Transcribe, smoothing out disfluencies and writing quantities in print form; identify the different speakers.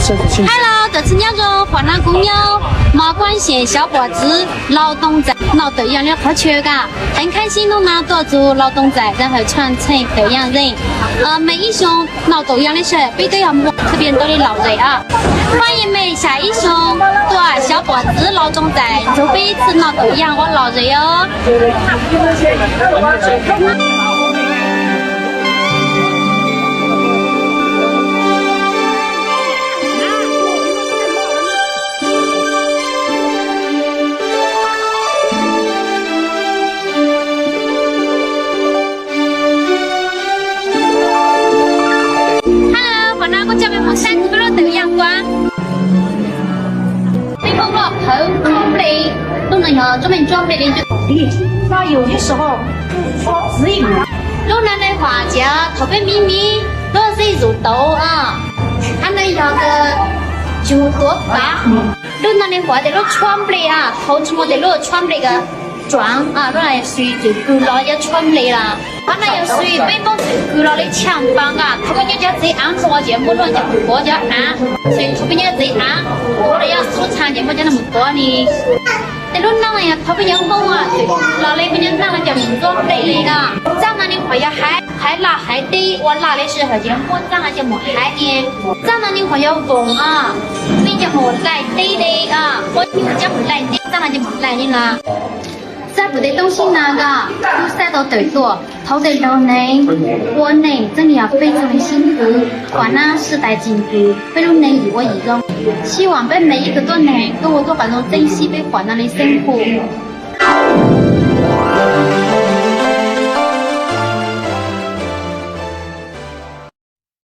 Speaker 1: Hello， 这次鸟着华南公鸟毛管县小伙子劳动在劳动养的好缺嘎，很开心能拿多做劳动在，然后传承培养人。每一兄劳动养的时候，背都要摸特别多的劳人啊。欢迎每下一兄多小伙子劳动在，就每一次劳动养我劳人哦。山区的豆阳光，北方了后装备都能要专门装备的就
Speaker 2: 那有些时候指引了。
Speaker 1: 路南的话叫头发咪咪，若是入豆啊，还能要个就多发。路南的话在路装备啊，头出我在路装备个装啊，路来属于最古老要装备啦。它那又属于北方最古老的强邦啊，他们就叫这安子，我就没人叫我叫安，所以他们叫这安，我们要收藏就没叫那么多呢。在路南呀，他们叫风啊，对，那里面讲叫民族类的啊，长南的话要海拿海底，我拿的时候就我长了就没海呢，长南的话要风啊，你就没来底的啊，我叫不来的，长了就没来的啦。在不得东西那个，有晒到豆多，头得肉呢，我呢真的要非常的辛苦，华南时代进步，非常能一我一容，希望被每一个都能跟我做反正珍惜被华南的生活。